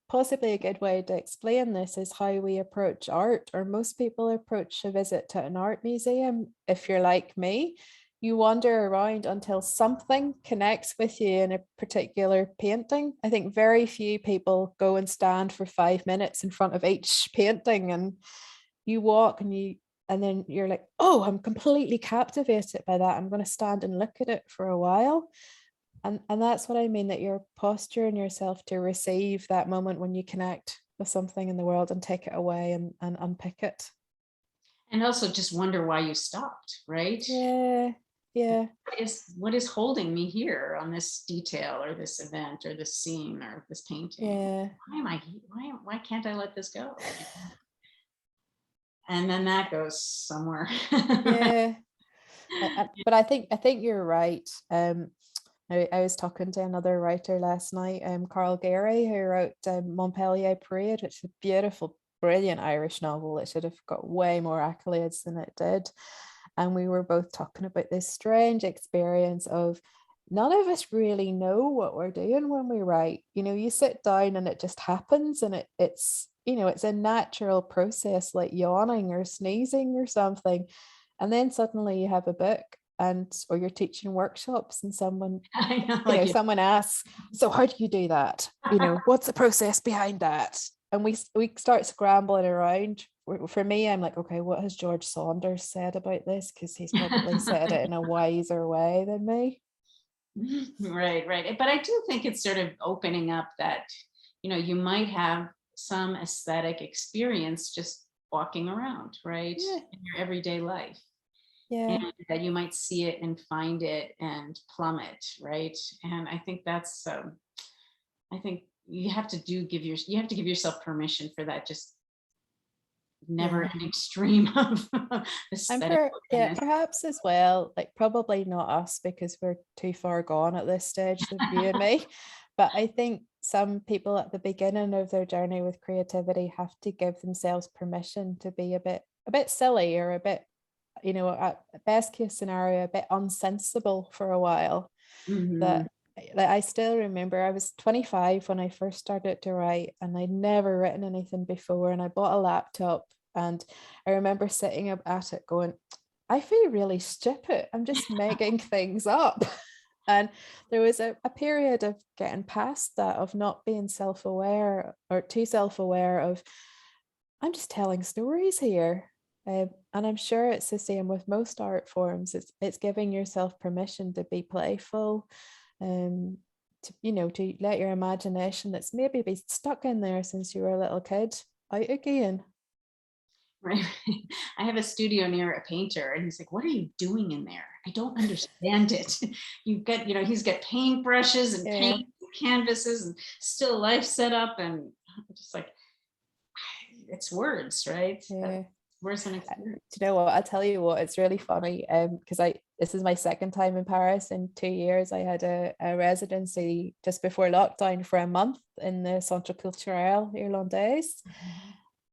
possibly a good way to explain this is how we approach art, or most people approach a visit to an art museum. If you're like me, you wander around until something connects with you in a particular painting. I think very few people go and stand for 5 minutes in front of each painting, and you walk and then you're like, oh, I'm completely captivated by that. I'm going to stand and look at it for a while. And that's what I mean, that you're posturing yourself to receive that moment when you connect with something in the world and take it away and unpick it. And also just wonder why you stopped, right? Yeah. Yeah. What is holding me here on this detail or this event or this scene or this painting? Yeah. Why can't I let this go? And then that goes somewhere. Yeah. But I think you're right. I was talking to another writer last night, Carl Gary, who wrote Montpellier Parade, which is a beautiful, brilliant Irish novel. It should have got way more accolades than it did. And we were both talking about this strange experience of none of us really know what we're doing when we write. You sit down and it just happens, and it's it's a natural process, like yawning or sneezing or something. And then suddenly you have a book, or you're teaching workshops, and someone someone asks, so how do you do that? What's the process behind that? And we start scrambling around. For me, I'm like, okay, what has George Saunders said about this? Because he's probably said it in a wiser way than me. Right. But I do think it's sort of opening up that, you might have some aesthetic experience just walking around, right? Yeah. In your everyday life. Yeah. And that you might see it and find it and plumb it, right? And I think that's, I think you have to give yourself permission for that just never-ending stream of aesthetic. Perhaps as well, like probably not us because we're too far gone at this stage, you and me. But I think some people at the beginning of their journey with creativity have to give themselves permission to be a bit silly, or a bit, at best case scenario, a bit unsensible for a while. Mm-hmm. That I still remember I was 25 when I first started to write, and I'd never written anything before, and I bought a laptop, and I remember sitting up at it going, I feel really stupid. I'm just making things up. And there was a period of getting past that, of not being self-aware, or too self-aware of, I'm just telling stories here. And I'm sure it's the same with most art forms. It's giving yourself permission to be playful, to let your imagination that's maybe been stuck in there since you were a little kid out again. Right. I have a studio near a painter, and he's like, what are you doing in there? I don't understand it. You've got, he's got paintbrushes and paint and canvases and still life set up, and I'm just like, it's words, right? Yeah. Words and experience. Do you know what? I'll tell you what, it's really funny, because this is my second time in Paris in 2 years. I had a residency just before lockdown for a month in the Centre Culturel Irlandais. Mm-hmm.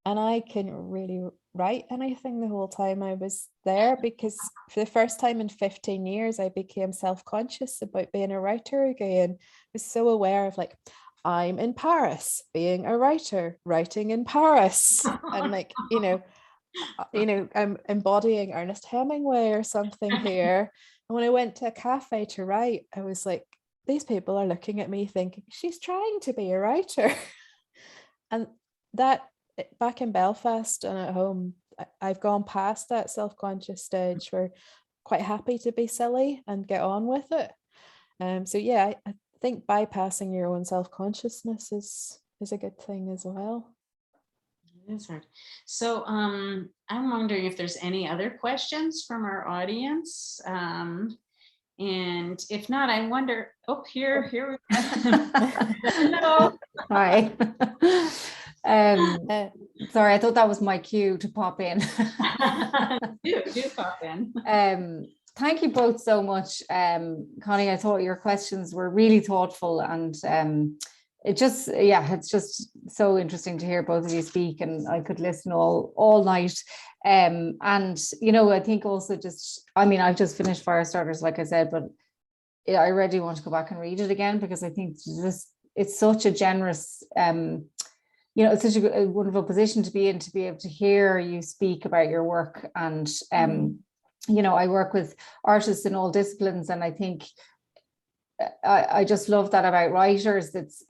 And I couldn't really write anything the whole time I was there, because for the first time in 15 years, I became self-conscious about being a writer again. I was so aware of, like, I'm in Paris, being a writer, writing in Paris. And like, I'm embodying Ernest Hemingway or something here. And when I went to a cafe to write, I was like, these people are looking at me thinking, she's trying to be a writer. And that, back in Belfast and at home, I've gone past that self-conscious stage where I'm quite happy to be silly and get on with it. So yeah, I think bypassing your own self-consciousness is a good thing as well. It is hard. So I'm wondering if there's any other questions from our audience. And if not, I wonder, here we go. Hello. Hi. Sorry, I thought that was my cue to pop in. do pop in. thank you both so much. Connie, I thought your questions were really thoughtful, and it's just so interesting to hear both of you speak, and I could listen all night. And I think also I've just finished Firestarters, like I said, but I already want to go back and read it again, because I think it's such a generous, it's such a wonderful position to be in, to be able to hear you speak about your work. And I work with artists in all disciplines, and I think I just love that about writers. It's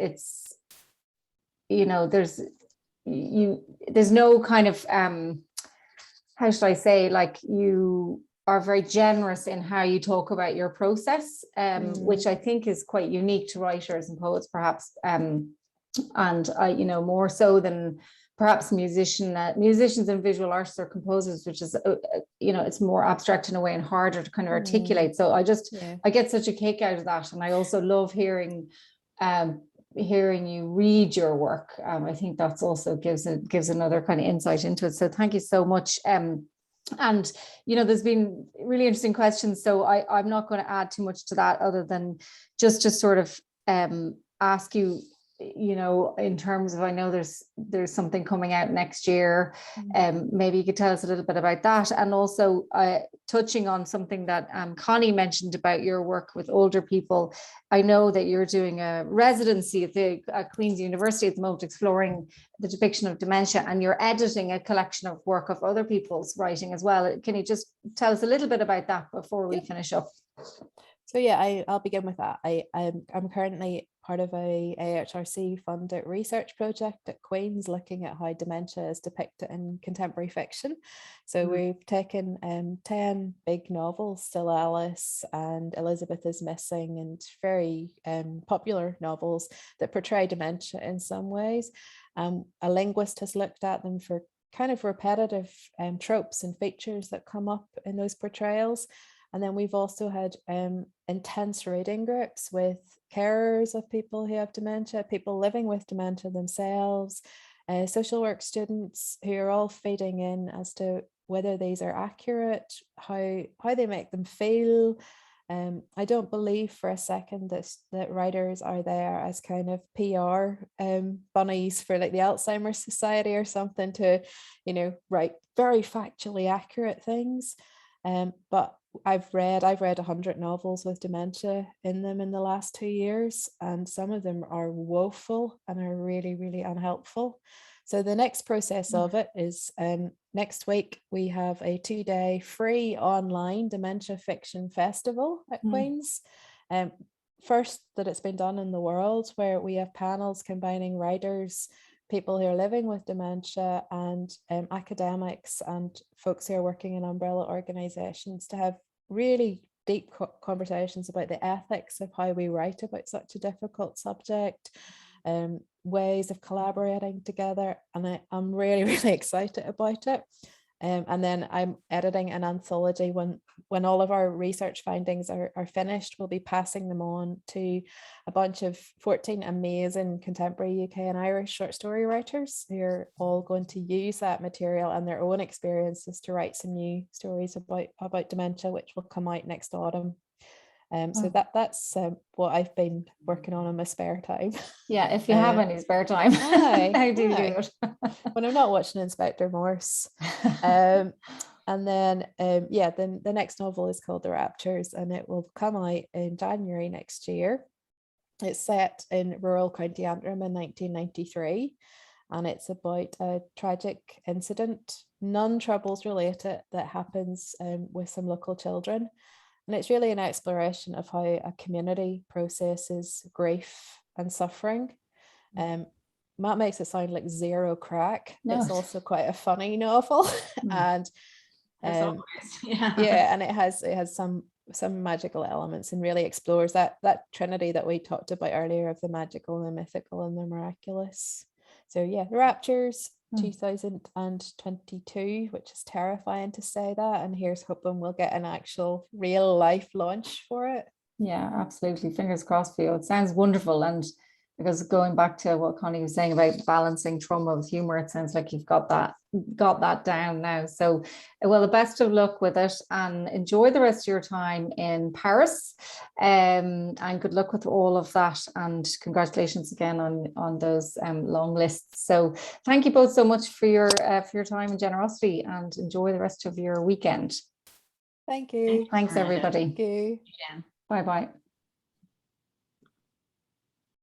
there's no kind of how should I say, like, you are very generous in how you talk about your process, which I think is quite unique to writers and poets, perhaps, and more so than perhaps musicians and visual artists or composers, which is it's more abstract in a way and harder to kind of articulate. So I get such a kick out of that, and I also love hearing you read your work. I think that's also gives another kind of insight into it. So thank you so much. And there's been really interesting questions, so I'm not going to add too much to that, other than just to sort of ask you, in terms of, I know there's something coming out next year, maybe you could tell us a little bit about that, and also touching on something that Connie mentioned about your work with older people. I know that you're doing a residency at Queen's University at the moment, exploring the depiction of dementia, and you're editing a collection of work of other people's writing as well. Can you just tell us a little bit about that before we finish up? So I'll begin with that. I'm currently part of a AHRC funded research project at Queen's, looking at how dementia is depicted in contemporary fiction. So we've taken 10 big novels, Still Alice and Elizabeth is Missing, and very popular novels that portray dementia in some ways. A linguist has looked at them for kind of repetitive tropes and features that come up in those portrayals. And then we've also had intense reading groups with carers of people who have dementia, people living with dementia themselves, social work students, who are all feeding in as to whether these are accurate, how they make them feel. I don't believe for a second that writers are there as kind of PR bunnies for like the Alzheimer's Society or something to, write very factually accurate things. But I've read 100 novels with dementia in them in the last 2 years, and some of them are woeful and are really, really unhelpful. So the next process of it is next week we have a 2-day free online dementia fiction festival at Queen's. First that it's been done in the world, where we have panels combining writers, people who are living with dementia, and academics and folks who are working in umbrella organizations, to have really deep conversations about the ethics of how we write about such a difficult subject, ways of collaborating together. And I'm really, really excited about it. And then I'm editing an anthology. When all of our research findings are finished, we'll be passing them on to a bunch of 14 amazing contemporary UK and Irish short story writers who are all going to use that material and their own experiences to write some new stories about dementia, which will come out next autumn. So that's what I've been working on in my spare time. Yeah, if you have any spare time, how do you do it? When I'm not watching Inspector Morse. And then the next novel is called The Raptures, and it will come out in January next year. It's set in rural County Antrim in 1993, and it's about a tragic incident, none troubles related, that happens with some local children. And it's really an exploration of how a community processes grief and suffering. Matt makes it sound like zero crack. No. It's also quite a funny novel. And and it has some magical elements, and really explores that trinity that we talked about earlier of the magical and the mythical and the miraculous. So The Raptures, 2022, which is terrifying to say that, and here's hoping we'll get an actual real life launch for it. Yeah, absolutely, fingers crossed for you. It sounds wonderful, and because going back to what Connie was saying about balancing trauma with humor, it sounds like you've got that down now. So, well, the best of luck with it, and enjoy the rest of your time in Paris, and good luck with all of that, and congratulations again on those long lists. So thank you both so much for your time and generosity, and enjoy the rest of your weekend. Thank you. Thanks, everybody. Thank you. Yeah. Bye bye.